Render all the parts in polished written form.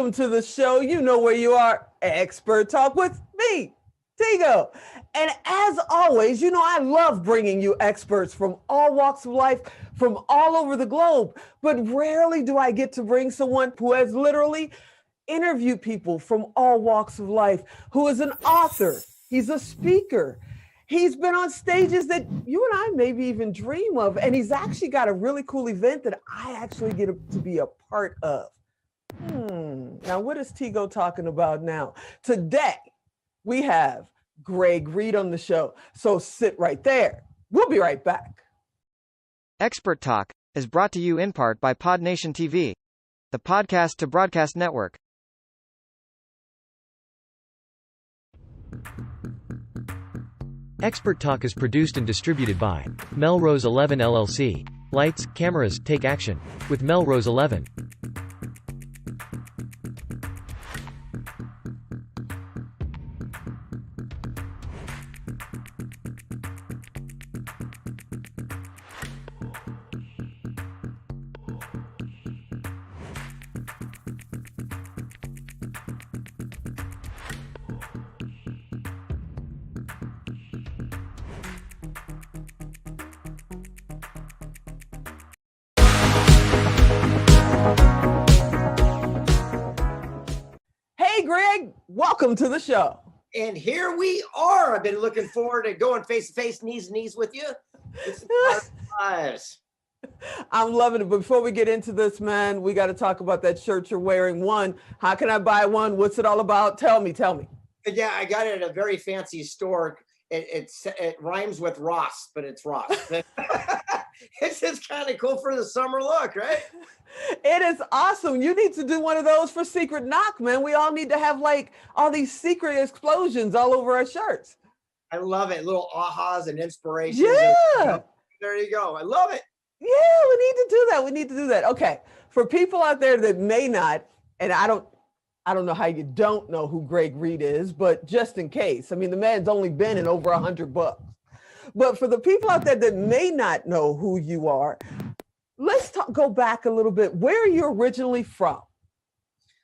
Welcome to the show. You know where you are. Expert Talk with me, Tigo. And as always, you know I love bringing you experts from all walks of life, from all over the globe. But rarely do I get to bring someone who has literally interviewed people from all walks of life, who is an author. He's a speaker. He's been on stages that you and I maybe even dream of. And he's actually got a really cool event that I actually get to be a part of. Now, what is Tigo talking about now? Today, we have Reid on the show. So sit right there. We'll be right back. Expert Talk is brought to you in part by PodNation TV, the podcast to broadcast network. Expert Talk is produced and distributed by Melrose 11 LLC. Lights, cameras, take action with Melrose 11. Hey, Greg, welcome to the show. And here we are. I've been looking forward to going face to face, knees to knees with you. It's lives. I'm loving it. But before we get into this, man, we got to talk about that shirt you're wearing. One, how can I buy one? What's it all about? Tell me. Yeah, I got it at a very fancy store. It rhymes with Ross, but it's Ross. It's just kind of cool for the summer look, right? It is awesome. You need to do one of those for Secret Knock, man. We all need to have like all these secret explosions all over our shirts. I love it. Little ahas and inspirations. Yeah. There you go. I love it. Yeah, we need to do that. Okay. For people out there that may not, and I don't know how you don't know who Reid is, but just in case, I mean, the man's only been in over 100 books. But for the people out there that may not know who you are, let's go back a little bit. Where are you originally from?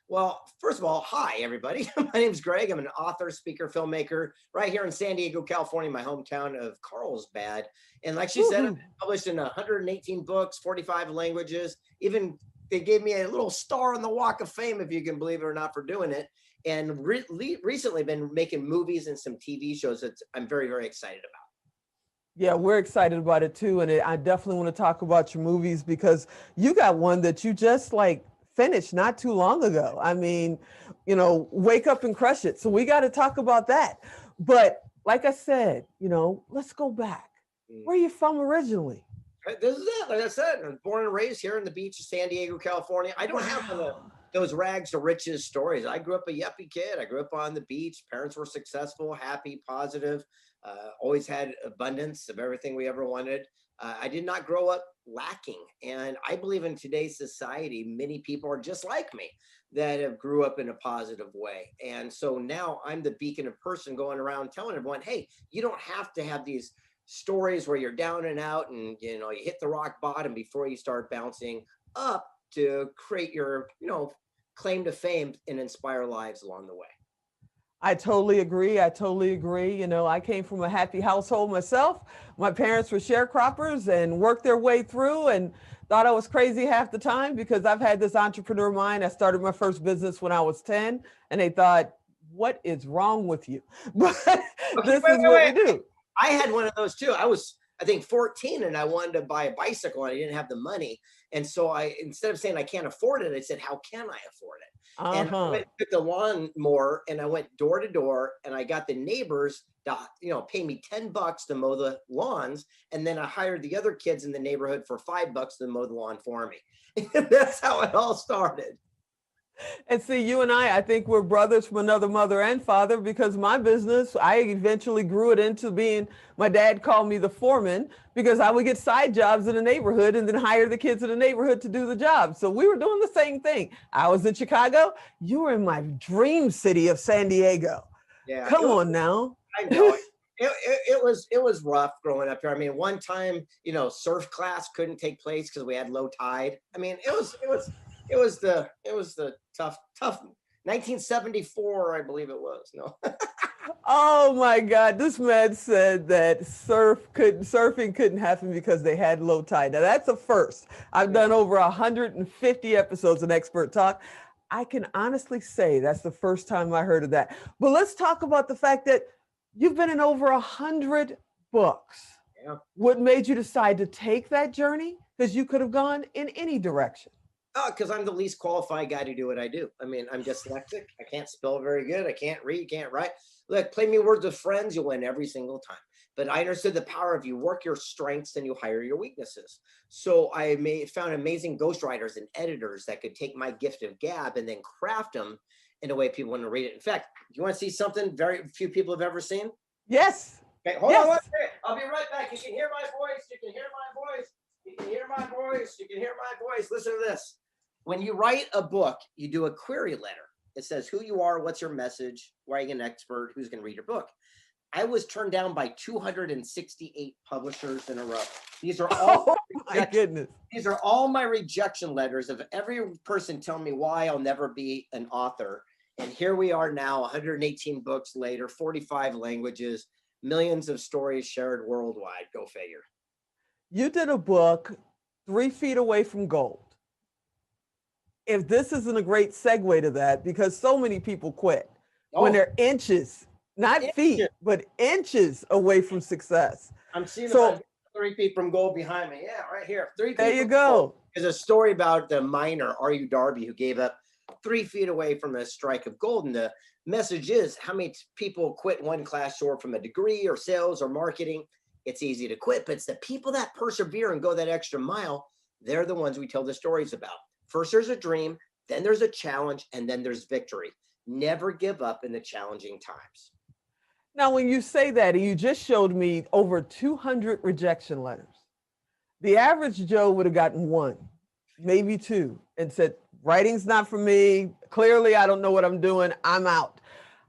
Well, first of all, hi, everybody. My name is Greg. I'm an author, speaker, filmmaker right here in San Diego, California, my hometown of Carlsbad. And like she said, I've been published in 118 books, 45 languages. Even they gave me a little star on the Walk of Fame, if you can believe it or not, for doing it. And recently been making movies and some TV shows that I'm very, very excited about. Yeah, we're excited about it too. And I definitely want to talk about your movies because you got one that you just like finished not too long ago. I mean, you know, Wake Up and Crush It. So we got to talk about that. But like I said, you know, let's go back. Where are you from originally? This is it. Like I said, I was born and raised here in the beach of San Diego, California. I don't have those rags to riches stories. I grew up a yuppie kid. I grew up on the beach. Parents were successful, happy, positive. Always had abundance of everything we ever wanted. I did not grow up lacking. And I believe in today's society, many people are just like me that have grew up in a positive way. And so now I'm the beacon of person going around telling everyone, hey, you don't have to have these stories where you're down and out and, you know, you hit the rock bottom before you start bouncing up to create your, you know, claim to fame and inspire lives along the way. I totally agree. You know, I came from a happy household myself. My parents were sharecroppers and worked their way through and thought I was crazy half the time because I've had this entrepreneur mind. I started my first business when I was 10 and they thought, what is wrong with you? But this is what we do. I had one of those too. I was, I think, 14 and I wanted to buy a bicycle and I didn't have the money. And so instead of saying I can't afford it, I said, how can I afford it? And I went to the lawnmower and I went door to door and I got the neighbors to, you know, pay me $10 to mow the lawns. And then I hired the other kids in the neighborhood for $5 to mow the lawn for me. And that's how it all started. And see, you and I think we're brothers from another mother and father because my business, I eventually grew it into being, my dad called me the foreman because I would get side jobs in the neighborhood and then hire the kids in the neighborhood to do the job. So we were doing the same thing. I was in Chicago. You were in my dream city of San Diego. Yeah. Come on now. I know. It was rough growing up here. I mean, one time, you know, surf class couldn't take place because we had low tide. I mean, it was it was the tough 1974, I believe it was. No. Oh my God, this man said that surfing couldn't happen because they had low tide. Now that's a first. I've done over 150 episodes of Expert Talk. I can honestly say that's the first time I heard of that. But let's talk about the fact that you've been in over 100 books. Yeah. What made you decide to take that journey? Because you could have gone in any direction. Oh, because I'm the least qualified guy to do what I do. I mean, I'm dyslexic. I can't spell very good. I can't read, can't write. Look, play me words with friends, you'll win every single time. But I understood the power of you work your strengths and you hire your weaknesses. So I found amazing ghostwriters and editors that could take my gift of gab and then craft them in a way people want to read it. In fact, you want to see something very few people have ever seen? Yes. Okay, hold on one second. I'll be right back. You can hear my voice. You can hear my voice. You can hear my voice. You can hear my voice. Listen to this. When you write a book, you do a query letter. It says who you are, what's your message, why are you an expert, who's going to read your book. I was turned down by 268 publishers in a row. These are all my goodness. These are all my rejection letters of every person telling me why I'll never be an author. And here we are now, 118 books later, 45 languages, millions of stories shared worldwide. Go figure. You did a book 3 feet away from gold. If this isn't a great segue to that, because so many people quit when they're inches, not feet, but inches away from success. I'm seeing about 3 feet from gold behind me. Yeah, right here. 3 feet. There you go. There's a story about the miner, R.U. Darby, who gave up 3 feet away from a strike of gold. And the message is, how many people quit one class short from a degree or sales or marketing? It's easy to quit, but it's the people that persevere and go that extra mile. They're the ones we tell the stories about. First, there's a dream, then there's a challenge, and then there's victory. Never give up in the challenging times. Now, when you say that, and you just showed me over 200 rejection letters, the average Joe would have gotten 1, maybe 2, and said, writing's not for me. Clearly, I don't know what I'm doing. I'm out.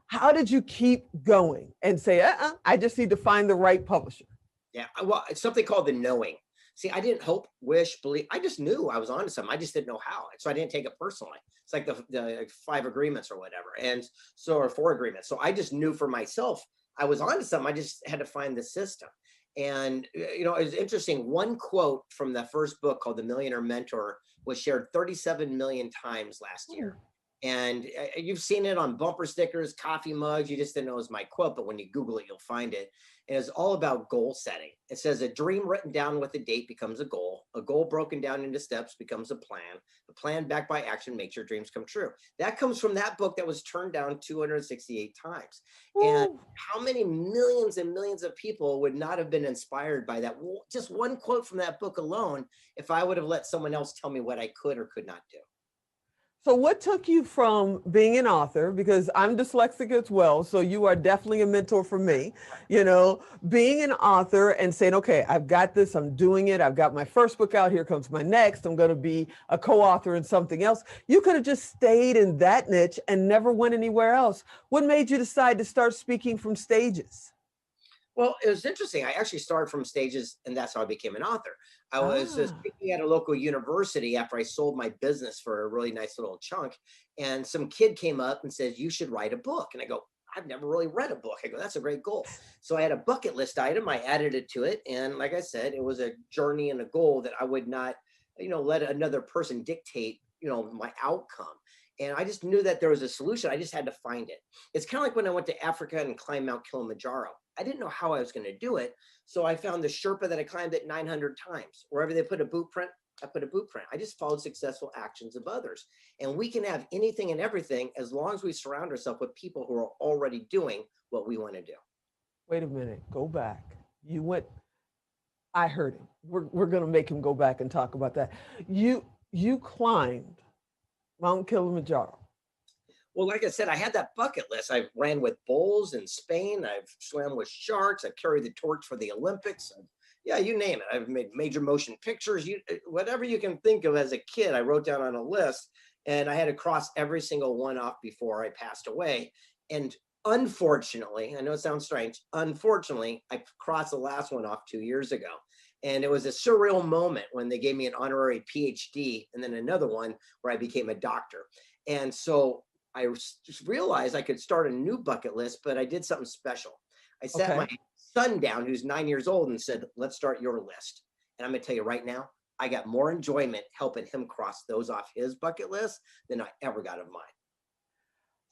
How did you keep going and say, I just need to find the right publisher? Yeah, well, it's something called the knowing. See, I didn't hope, wish, believe. I just knew I was onto something. I just didn't know how. So I didn't take it personally. It's like the 5 agreements or whatever. Or 4 agreements. So I just knew for myself, I was onto something. I just had to find the system. And, it was interesting. One quote from the first book called The Millionaire Mentor was shared 37 million times last year. And you've seen it on bumper stickers, coffee mugs. You just didn't know it was my quote, but when you Google it, you'll find it. And it's all about goal setting. It says a dream written down with a date becomes a goal broken down into steps becomes a plan backed by action makes your dreams come true. That comes from that book that was turned down 268 times. Ooh. And how many millions and millions of people would not have been inspired by that? Just one quote from that book alone, if I would have let someone else tell me what I could or could not do. So what took you from being an author, because I'm dyslexic as well, so you are definitely a mentor for me, being an author and saying, okay, I've got this, I'm doing it, I've got my first book out, here comes my next, I'm going to be a co-author in something else. You could have just stayed in that niche and never went anywhere else. What made you decide to start speaking from stages? Well, it was interesting. I actually started from stages, and that's how I became an author. I was speaking at a local university after I sold my business for a really nice little chunk. And some kid came up and said, you should write a book. And I go, I've never really read a book. I go, that's a great goal. So I had a bucket list item. I added it to it. And like I said, it was a journey and a goal that I would not, let another person dictate, my outcome. And I just knew that there was a solution. I just had to find it. It's kind of like when I went to Africa and climbed Mount Kilimanjaro. I didn't know how I was going to do it. So I found the Sherpa that I climbed it 900 times. Wherever they put a boot print, I put a boot print. I just followed successful actions of others. And we can have anything and everything as long as we surround ourselves with people who are already doing what we want to do. Wait a minute. Go back. You went. I heard him. We're going to make him go back and talk about that. You climbed Mount Kilimanjaro. Well, like I said, I had that bucket list. I ran with bulls in Spain. I've swam with sharks. I've carried the torch for the Olympics. Yeah, you name it. I've made major motion pictures. Whatever you can think of as a kid, I wrote down on a list, and I had to cross every single one off before I passed away. And unfortunately, I know it sounds strange, unfortunately, I crossed the last one off 2 years ago. And it was a surreal moment when they gave me an honorary PhD and then another one where I became a doctor. And so I just realized I could start a new bucket list, but I did something special. I sat my son down, who's 9 years old, and said, let's start your list. And I'm going to tell you right now, I got more enjoyment helping him cross those off his bucket list than I ever got of mine.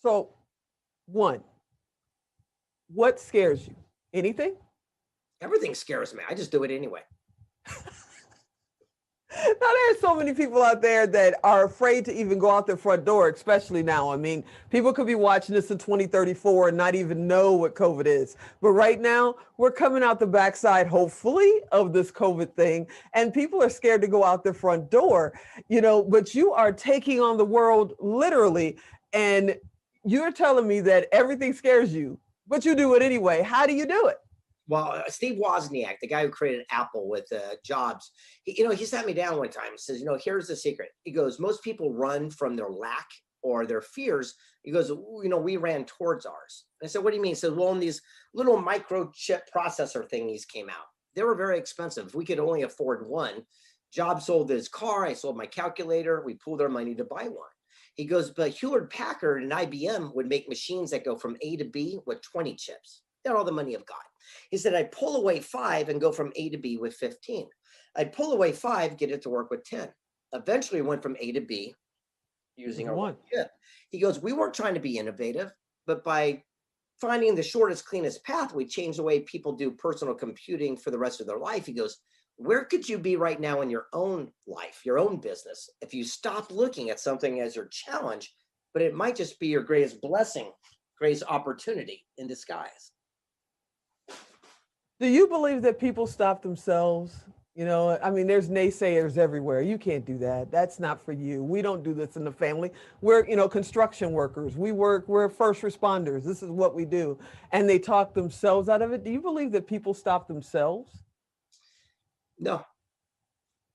So, one, what scares you? Anything? Everything scares me. I just do it anyway. Now, there's so many people out there that are afraid to even go out their front door, especially now. I mean, people could be watching this in 2034 and not even know what COVID is. But right now, we're coming out the backside, hopefully, of this COVID thing. And people are scared to go out their front door, you know, but you are taking on the world literally. And you're telling me that everything scares you, but you do it anyway. How do you do it? Well, Steve Wozniak, the guy who created Apple with Jobs, he sat me down one time and says, here's the secret. He goes, most people run from their lack or their fears. He goes, we ran towards ours. And I said, what do you mean? He said, well, when these little microchip processor thingies came out, they were very expensive. If we could only afford one, Jobs sold his car. I sold my calculator. We pooled our money to buy one. He goes, but Hewlett-Packard and IBM would make machines that go from A to B with 20 chips. They had all the money of God. He said, I'd pull away 5 and go from A to B with 15. I'd pull away 5, get it to work with 10. Eventually went from A to B using our one chip. He goes, we weren't trying to be innovative, but by finding the shortest, cleanest path, we changed the way people do personal computing for the rest of their life. He goes, where could you be right now in your own life, your own business, if you stop looking at something as your challenge, but it might just be your greatest blessing, greatest opportunity in disguise. Do you believe that people stop themselves? I mean, there's naysayers everywhere. You can't do that. That's not for you. We don't do this in the family. We're, construction workers. We're first responders. This is what we do. And they talk themselves out of it. Do you believe that people stop themselves? No,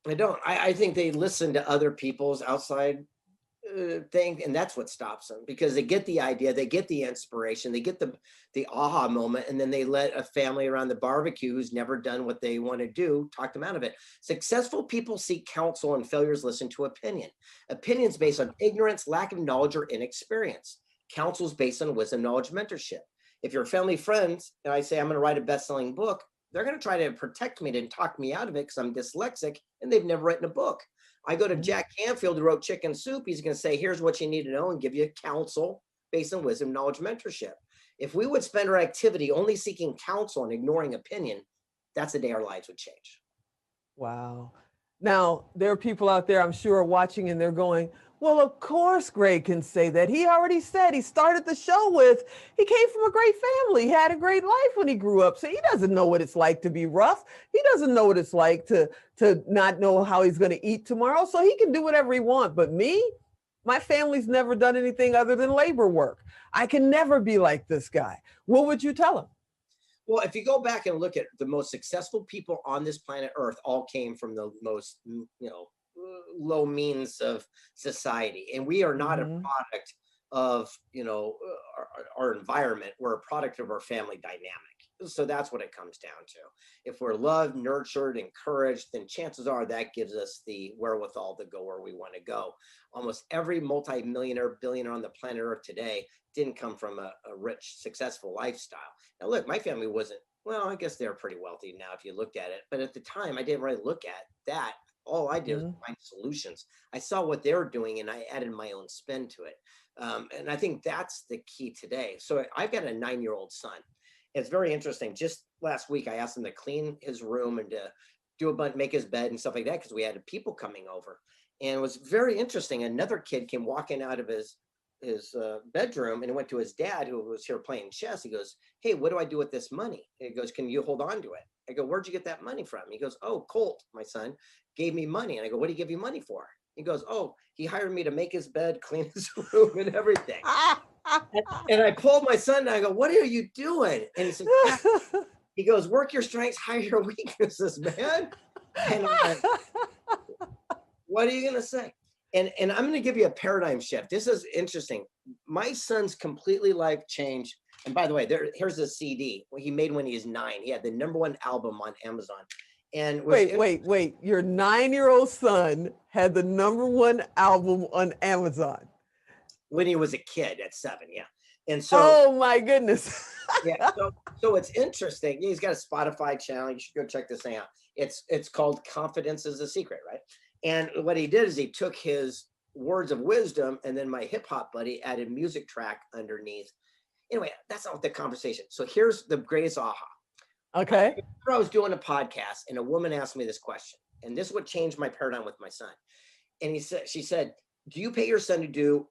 I don't. I think they listen to other people's outside thing, and that's what stops them, because they get the idea, they get the inspiration, they get the aha moment, and then they let a family around the barbecue who's never done what they want to do talk them out of it. Successful people seek counsel, and failures listen to opinions based on ignorance, lack of knowledge, or inexperience. Counsel's based on wisdom, knowledge, mentorship. If you're family friends and I say I'm going to write a best-selling book, they're going to try to protect me and talk me out of it because I'm dyslexic and they've never written a book. I go to Jack Canfield, who wrote Chicken Soup. He's going to say, here's what you need to know, and give you counsel based on wisdom, knowledge, mentorship. If we would spend our activity only seeking counsel and ignoring opinion, that's the day our lives would change. Wow. Now, there are people out there, I'm sure, watching, and they're going, well, of course Greg can say that. He already said, he started the show with, he came from a great family. He had a great life when he grew up. So he doesn't know what it's like to be rough. He doesn't know what it's like to not know how he's going to eat tomorrow. So he can do whatever he wants. But me, my family's never done anything other than labor work. I can never be like this guy. What would you tell him? Well, if you go back and look at the most successful people on this planet Earth, all came from the most, low means of society. And we are not a product of, our environment. We're a product of our family dynamic. So that's what it comes down to. If we're loved, nurtured, encouraged, then chances are that gives us the wherewithal to go where we want to go. Almost every multi-millionaire, billionaire on the planet Earth today didn't come from a rich, successful lifestyle. Now, look, my family wasn't, well, I guess they're pretty wealthy now if you looked at it. But at the time, I didn't really look at that. All I did was find solutions. I saw what they were doing and I added my own spin to it. And I think that's the key today. So I've got a 9-year-old son. It's very interesting. Just last week, I asked him to clean his room and to do a bunch, make his bed and stuff like that, because we had people coming over. And it was very interesting. Another kid came walking out of his bedroom and went to his dad, who was here playing chess. He goes, hey, what do I do with this money? And he goes, can you hold on to it? I go, where'd you get that money from? He goes, oh, Colt, my son, gave me money. And I go, what did he give you money for? He goes, oh, he hired me to make his bed, clean his room and everything. And I pulled my son and I go, what are you doing? And he said, he goes, work your strengths, hide your weaknesses, man. And I'm like, what are you going to say? And I'm going to give you a paradigm shift. This is interesting. My son's completely life changed. And by the way, here's a CD he made when he was 9. He had the #1 album on Amazon. And wait. Your 9-year-old son had the #1 album on Amazon when he was a kid at 7. Yeah. And so, oh my goodness. yeah. So it's interesting. He's got a Spotify channel. You should go check this thing out. It's called Confidence is the Secret, right? And what he did is he took his words of wisdom, and then my hip hop buddy added music track underneath. Anyway, that's not the conversation. So here's the greatest aha. Okay. I was doing a podcast, and a woman asked me this question, and this is what changed my paradigm with my son. And she said, "Do you pay your son to do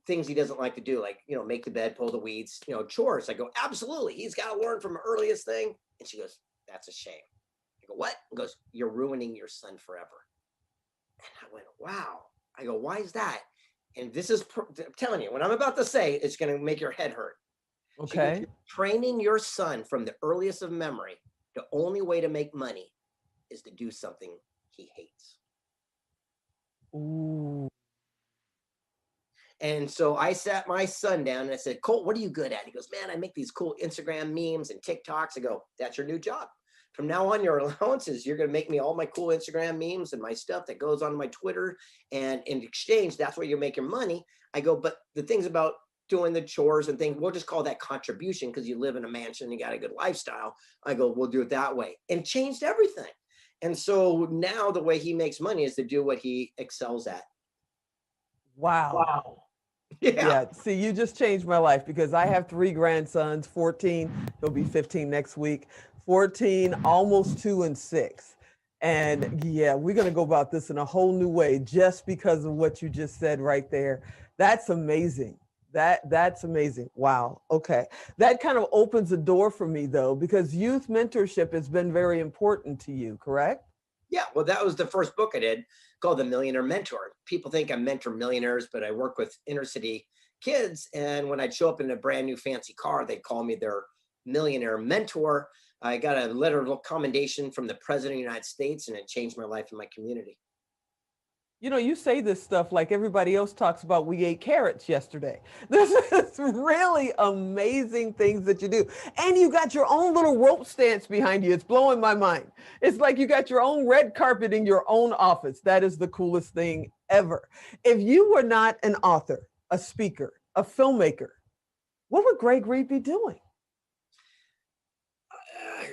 things he doesn't like to do, like, make the bed, pull the weeds, chores?" I go, "Absolutely. He's got to learn from the earliest thing." And she goes, "That's a shame." I go, "What?" He goes, "You're ruining your son forever." And I went, wow. I go, "Why is that?" And this is, I'm telling you, what I'm about to say, it's going to make your head hurt. Okay. Goes, training your son from the earliest of memory, the only way to make money is to do something he hates. Ooh. And so I sat my son down and I said, "Colt, what are you good at?" He goes, "Man, I make these cool Instagram memes and TikToks." I go, "That's your new job. From now on, your allowances, you're going to make me all my cool Instagram memes and my stuff that goes on my Twitter. And in exchange, that's where you make your money." I go, "But the things about doing the chores and things, we'll just call that contribution because you live in a mansion, you got a good lifestyle." I go, "We'll do it that way." And changed everything. And so now the way he makes money is to do what he excels at. Wow. Yeah. See, you just changed my life because I have 3 grandsons, 14, he'll be 15 next week, 14, almost 2 and 6. And yeah, we're going to go about this in a whole new way just because of what you just said right there. That's amazing. That's amazing. Wow. Okay. That kind of opens a door for me though, because youth mentorship has been very important to you, correct? Yeah. Well, that was the first book I did called The Millionaire Mentor. People think I mentor millionaires, but I work with inner city kids. And when I'd show up in a brand new fancy car, they'd call me their millionaire mentor. I got a letter of commendation from the President of the United States, and it changed my life and my community. You say this stuff like everybody else talks about. We ate carrots yesterday. This is really amazing things that you do. And you got your own little rope stance behind you. It's blowing my mind. It's like you got your own red carpet in your own office. That is the coolest thing ever. If you were not an author, a speaker, a filmmaker, what would Greg Reid be doing?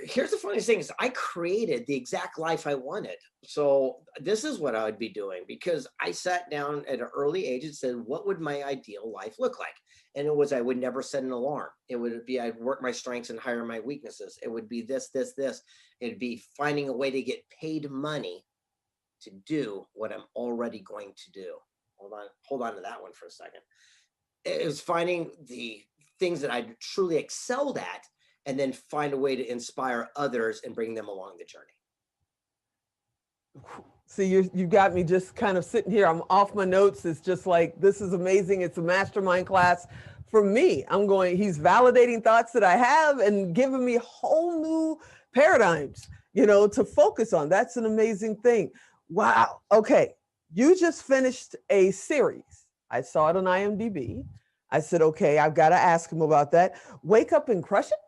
Here's the funniest thing is I created the exact life I wanted. So this is what I would be doing, because I sat down at an early age and said, what would my ideal life look like? And it was, I would never set an alarm. It would be, I'd work my strengths and hire my weaknesses. It would be this. It'd be finding a way to get paid money to do what I'm already going to do. Hold on to that one for a second. It was finding the things that I truly excelled at, and then find a way to inspire others and bring them along the journey. See, you got me just kind of sitting here. I'm off my notes. It's just like, this is amazing. It's a mastermind class for me. He's validating thoughts that I have and giving me whole new paradigms, to focus on. That's an amazing thing. Wow. Okay. You just finished a series. I saw it on IMDb. I said, okay, I've got to ask him about that. Wake Up and Crush It?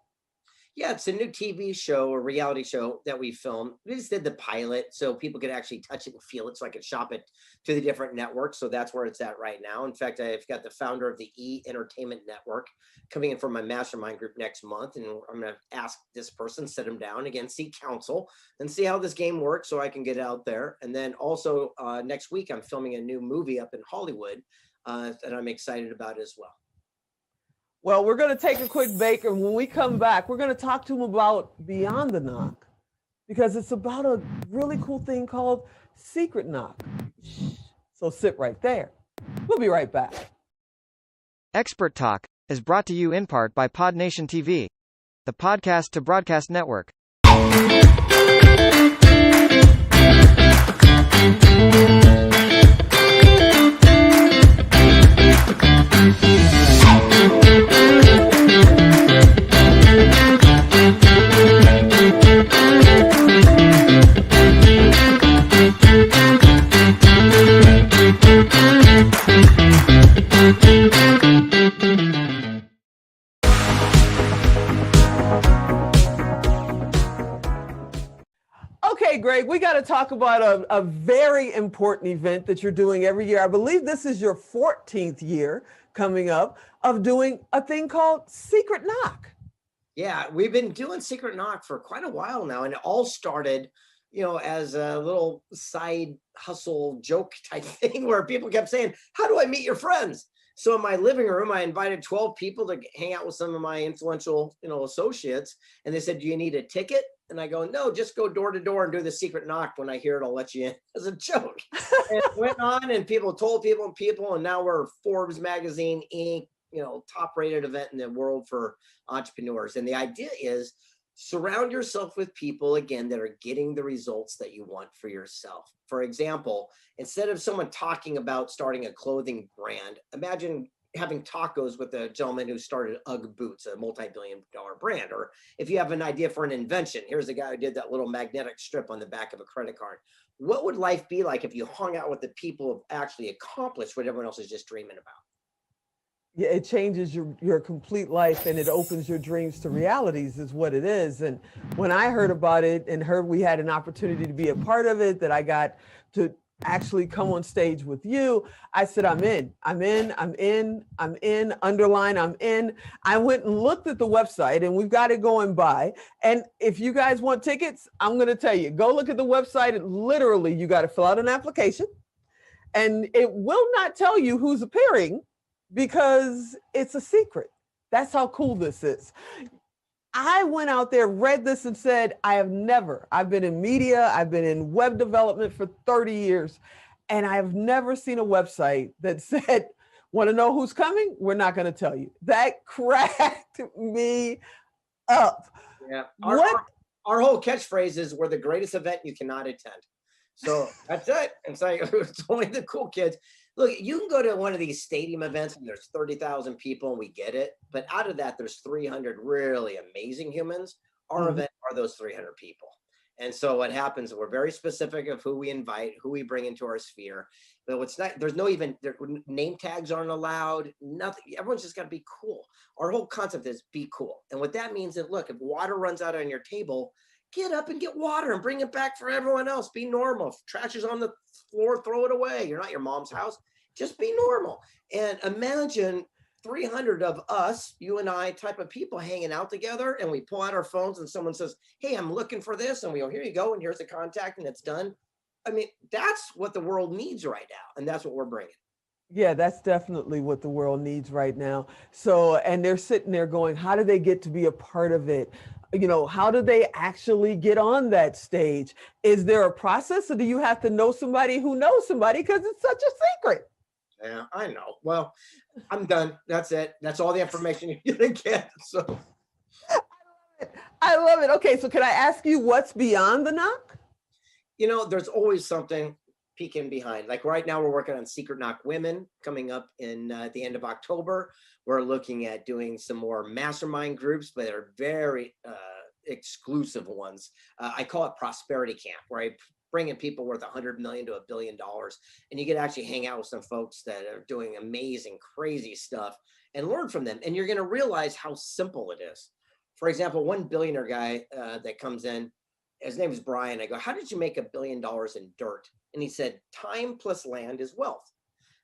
Yeah, it's a new TV show or reality show that we filmed. We just did the pilot so people could actually touch it and feel it, so I could shop it to the different networks. So that's where it's at right now. In fact, I've got the founder of the E! Entertainment Network coming in for my mastermind group next month. And I'm going to ask this person, sit him down again, seek counsel, and see how this game works so I can get out there. And then also next week, I'm filming a new movie up in Hollywood that I'm excited about as well. Well, we're going to take a quick break, and when we come back, we're going to talk to him about Beyond the Knock, because it's about a really cool thing called Secret Knock. So sit right there. We'll be right back. Expert Talk is brought to you in part by PodNation TV, the podcast to broadcast network. Greg, we got to talk about a very important event that you're doing every year. I believe this is your 14th year coming up of doing a thing called Secret Knock. Yeah, we've been doing Secret Knock for quite a while now, and it all started, as a little side hustle joke type thing where people kept saying, "How do I meet your friends?" So in my living room, I invited 12 people to hang out with some of my influential, associates, and they said, "Do you need a ticket?" And I go, "No, just go door to door and do the Secret Knock. When I hear it, I'll let you in," as a joke. And it went on, and people told people, and now we're Forbes magazine, Inc., top rated event in the world for entrepreneurs. And the idea is surround yourself with people, again, that are getting the results that you want for yourself. For example, instead of someone talking about starting a clothing brand, imagine having tacos with a gentleman who started UGG boots, a multi-billion-dollar brand. Or if you have an idea for an invention, here's a guy who did that little magnetic strip on the back of a credit card. What would life be like if you hung out with the people who actually accomplished what everyone else is just dreaming about? Yeah, it changes your complete life, and it opens your dreams to realities is what it is. And when I heard about it and heard we had an opportunity to be a part of it, that I got to actually come on stage with you, I said, I'm in, underline, I'm in. I went and looked at the website, and we've got it going by. And if you guys want tickets, I'm going to tell you, go look at the website. And literally, you got to fill out an application, and it will not tell you who's appearing, because it's a secret. That's how cool this is. I went out there, read this, and said, I've been in media, I've been in web development for 30 years, and I've never seen a website that said, want to know who's coming? We're not going to tell you. That cracked me up. Yeah. Our whole catchphrase is, we're the greatest event you cannot attend. So that's it. It's like, it's only the cool kids. Look, you can go to one of these stadium events and there's 30,000 people, and we get it. But out of that, there's 300 really amazing humans. Our event are those 300 people. And so what happens, we're very specific of who we invite, who we bring into our sphere. But what's not, there's no even, name tags aren't allowed, nothing. Everyone's just got to be cool. Our whole concept is be cool. And what that means is, look, if water runs out on your table, get up and get water and bring it back for everyone else. Be normal. If trash is on the floor, throw it away. You're not your mom's house. Just be normal. And imagine 300 of us, you and I, type of people hanging out together, and we pull out our phones and someone says, "Hey, I'm looking for this." And we go, "Here you go. And here's the contact," and it's done. I mean, that's what the world needs right now. And that's what we're bringing. Yeah, that's definitely what the world needs right now. So, and they're sitting there going, how do they get to be a part of it? How do they actually get on that stage? Is there a process, or do you have to know somebody who knows somebody, because it's such a secret? Yeah, I know. Well, I'm done. That's it. That's all the information you're going to get. So I love it. Okay, so can I ask you what's beyond the knock? There's always something peeking behind. Like right now, we're working on Secret Knock Women coming up in at the end of October. We're looking at doing some more mastermind groups, but they're very exclusive ones. I call it Prosperity Camp, where I bring in people worth $100 million to $1 billion, and you get to actually hang out with some folks that are doing amazing, crazy stuff and learn from them. And you're going to realize how simple it is. For example, one billionaire guy that comes in, his name is Brian. I go, "How did you make $1 billion in dirt?" And he said, "Time plus land is wealth."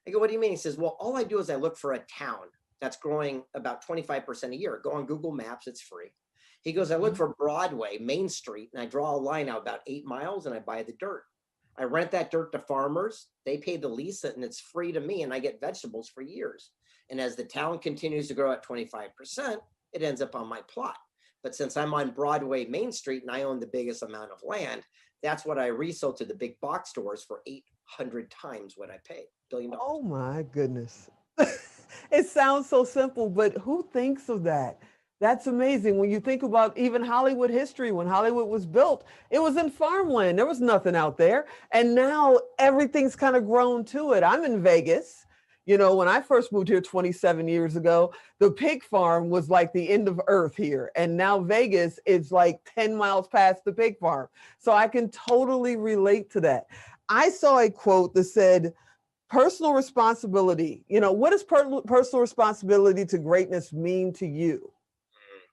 I go, "What do you mean?" He says, "Well, all I do is I look for a town that's growing about 25% a year. Go on Google Maps, it's free." He goes, "I look for Broadway, Main Street, and I draw a line out about 8 miles, and I buy the dirt. I rent that dirt to farmers. They pay the lease, and it's free to me, and I get vegetables for years. And as the town continues to grow at 25%, it ends up on my plot. But since I'm on Broadway, Main Street, and I own the biggest amount of land, that's what I resell to the big box stores for 800 times what I paid. $1 billion. Oh my goodness. It sounds so simple, but who thinks of that? That's amazing. When you think about even Hollywood history, when Hollywood was built, it was in farmland. There was nothing out there. And now everything's kind of grown to it. I'm in Vegas. When I first moved here 27 years ago, the pig farm was like the end of earth here. And now Vegas is like 10 miles past the pig farm. So I can totally relate to that. I saw a quote that said, personal responsibility. What does personal responsibility to greatness mean to you?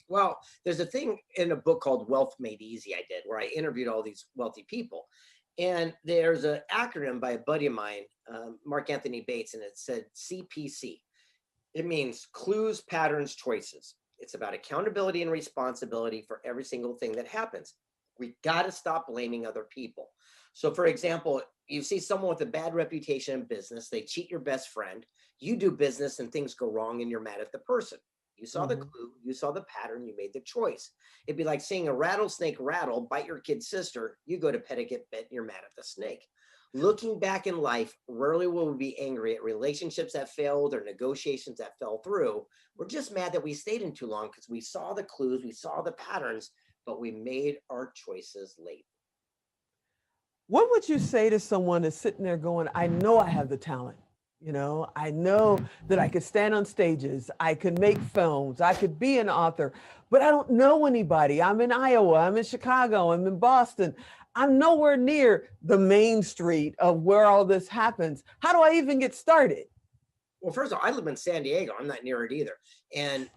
Well, there's a thing in a book called Wealth Made Easy I did, where I interviewed all these wealthy people. And there's an acronym by a buddy of mine, Mark Anthony Bates, and it said CPC. It means clues, patterns, choices. It's about accountability and responsibility for every single thing that happens. We got to stop blaming other people. So, for example, you see someone with a bad reputation in business, they cheat your best friend, you do business and things go wrong and you're mad at the person. You saw the clue, you saw the pattern, you made the choice. It'd be like seeing a rattlesnake rattle, bite your kid's sister, you go to pet it, get bit, and you're mad at the snake. Looking back in life, rarely will we be angry at relationships that failed or negotiations that fell through. We're just mad that we stayed in too long because we saw the clues, we saw the patterns, but we made our choices late. What would you say to someone that's sitting there going, I know I have the talent. You know, I know that I could stand on stages, I could make films, I could be an author, but I don't know anybody. I'm in Iowa, I'm in Chicago, I'm in Boston. I'm nowhere near the main street of where all this happens. How do I even get started? Well, first of all, I live in San Diego. I'm not near it either. And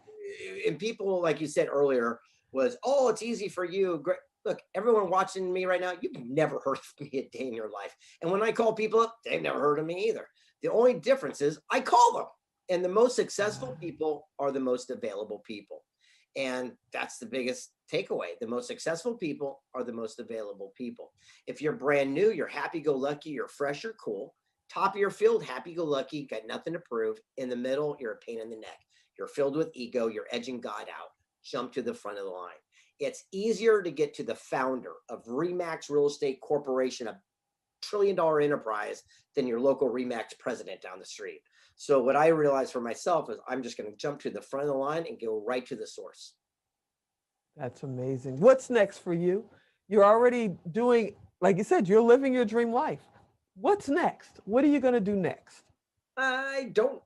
people, like you said earlier, was, oh, it's easy for you. Great. Look, everyone watching me right now, you've never heard of me a day in your life. And when I call people up, they've never heard of me either. The only difference is I call them. And the most successful people are the most available people. And that's the biggest takeaway. The most successful people are the most available people. If you're brand new, you're happy-go-lucky, you're fresh or cool. Top of your field, happy-go-lucky, got nothing to prove. In the middle, you're a pain in the neck. You're filled with ego, you're edging God out. Jump to the front of the line. It's easier to get to the founder of Remax Real Estate Corporation, a trillion-dollar enterprise, than your local Remax president down the street. So what I realized for myself is I'm just going to jump to the front of the line and go right to the source. That's amazing. What's next for you? You're already doing, like you said, you're living your dream life. What's next? What are you going to do next? I don't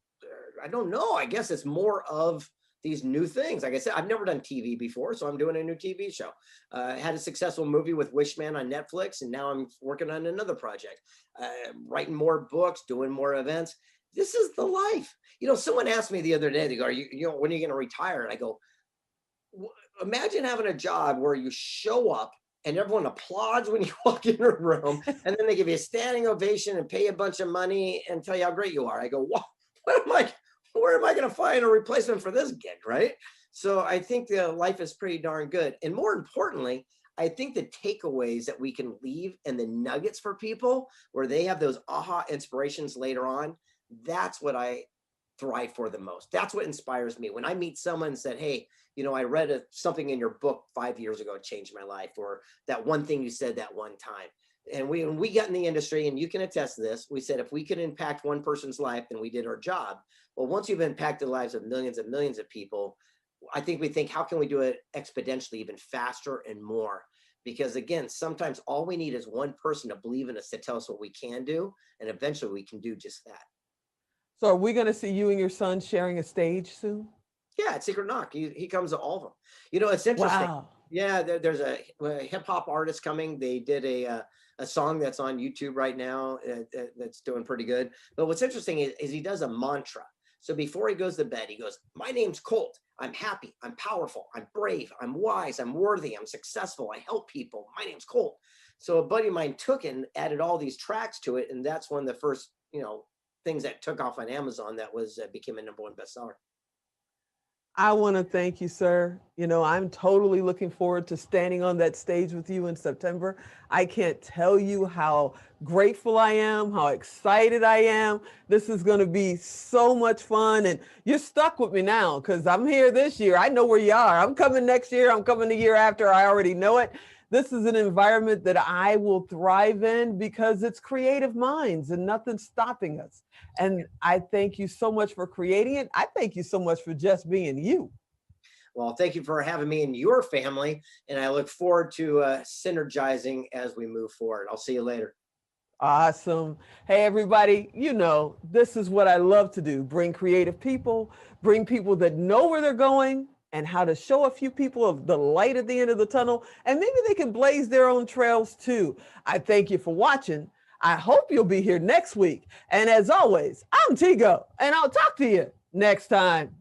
know. I guess it's more of these new things. Like I said, I've never done TV before, so I'm doing a new TV show. I had a successful movie with Wishman on Netflix, and now I'm working on another project, writing more books, doing more events. This is the life. You know, someone asked me the other day, they go, when are you going to retire? And I go, imagine having a job where you show up and everyone applauds when you walk in a room, and then they give you a standing ovation and pay you a bunch of money and tell you how great you are. I go, where am I going to find a replacement for this gig, right? So I think the life is pretty darn good. And more importantly, I think the takeaways that we can leave and the nuggets for people where they have those aha inspirations later on, that's what I thrive for the most. That's what inspires me. When I meet someone and said, hey, you know, I read something in your book 5 years ago, it changed my life, or that one thing you said that one time. And when we got in the industry, and you can attest to this, we said, if we could impact one person's life, then we did our job. Well, once you've impacted the lives of millions and millions of people, I think we think, how can we do it exponentially, even faster and more? Because again, sometimes all we need is one person to believe in us, to tell us what we can do. And eventually we can do just that. So are we going to see you and your son sharing a stage soon? Yeah, at Secret Knock. He comes to all of them. You know, it's interesting. Wow. Yeah, there's a hip hop artist coming. They did a song that's on YouTube right now that's doing pretty good. But what's interesting is he does a mantra. So before he goes to bed, he goes, my name's Colt. I'm happy. I'm powerful. I'm brave. I'm wise. I'm worthy. I'm successful. I help people. My name's Colt. So a buddy of mine took it and added all these tracks to it. And that's one of the first, things that took off on Amazon that was became a #1 bestseller. I want to thank you, sir. I'm totally looking forward to standing on that stage with you in September. I can't tell you how grateful I am, how excited I am. This is going to be so much fun. And you're stuck with me now because I'm here this year. I know where you are. I'm coming next year. I'm coming the year after. I already know it. This is an environment that I will thrive in because it's creative minds and nothing's stopping us. And I thank you so much for creating it. I thank you so much for just being you. Well, thank you for having me in your family. And I look forward to synergizing as we move forward. I'll see you later. Awesome. Hey, everybody, this is what I love to do. Bring creative people, bring people that know where they're going and how to show a few people of the light at the end of the tunnel. And maybe they can blaze their own trails too. I thank you for watching. I hope you'll be here next week. And as always, I'm Tigo, and I'll talk to you next time.